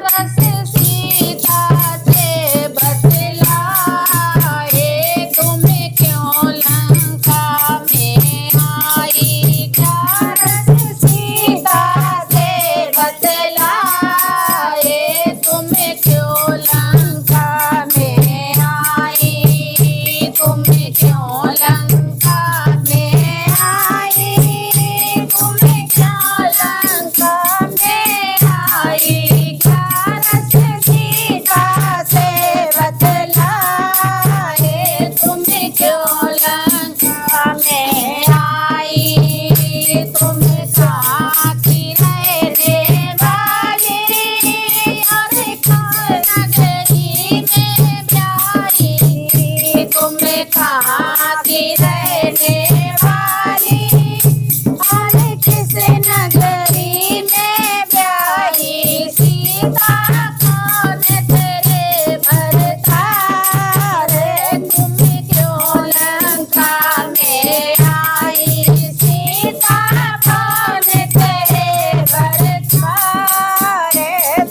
रस सीता से बतलाए, तुम क्यों लंका में आई। क्या रस सीता से बतलाए, तुम क्यों लंका में आई। तुम क्यों लंका में आई, तुम क्यों लंका में आई। क्या रस सीता से बतलाए, तुम क्यों लंका में आई। तुम कहाँ की रहने वाली, और कहाँ नगरी में प्यारी। तुम कहाँ की रहने वाली, और किस नगरी में प्यारी। सीता कौन तेरे भरतार, तुम क्यों लंका में आई। सीता कौन तेरे भरतार,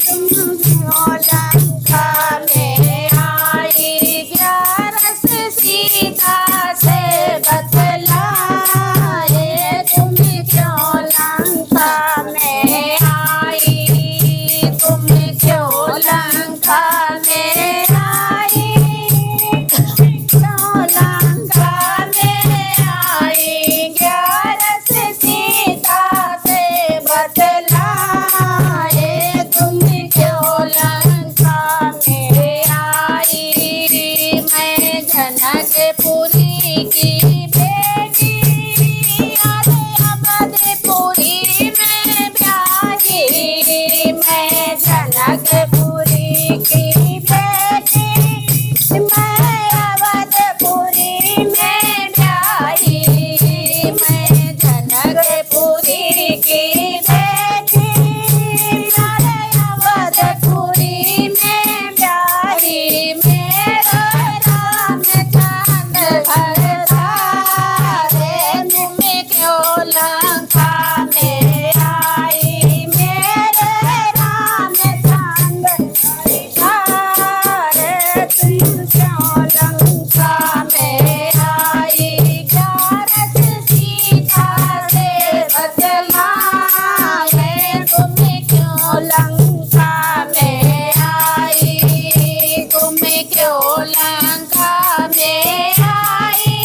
तुम क्यों लंका में आई। क्या रस सीता से बतलाए, तुम क्यों लंका में आई। तुम क्यों लंका में आई, क्यों लंका में आई। क्या रस सीता से बतलाए, तुम क्यों लंका में आई। मैं जनकपुरी की बेटी, अरे अवधपुरी में ब्याही। मैं जनकपुरी की बेटी, मैं अवधपुरी में ब्याही। मैं जनकपुरी की बेटी, अरे अवधपुरी में ब्याही। मेरा रामचंद्र भरतार, तुम क्यों लंका में आई। मेरे रामचंद्र भरतार, तुम क्यों लंका में आई। क्या रस सीता से बतलाए, तुम क्यों लंका में आई। तुम क्यों लंका में आई,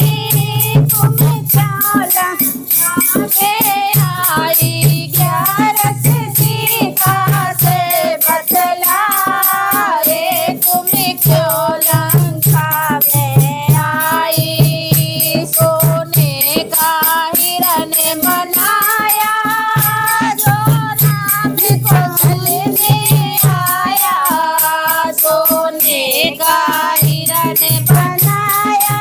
तुम क्यों लंका में आई। क्या रस सीता से बतलाए, तुम क्यों लंका में आई। सोने का हिरन बनाया, जो राम को चलने आया। सोने का हिरन बनाया,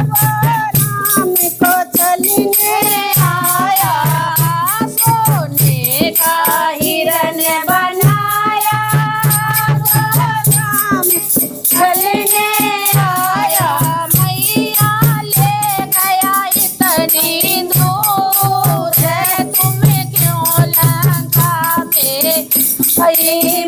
वो राम को चलने आया। सोने का हिरन बनाया, वो राम चलने आया। मैया ले गया इतनी दूर, तुम क्यों लंका में आई।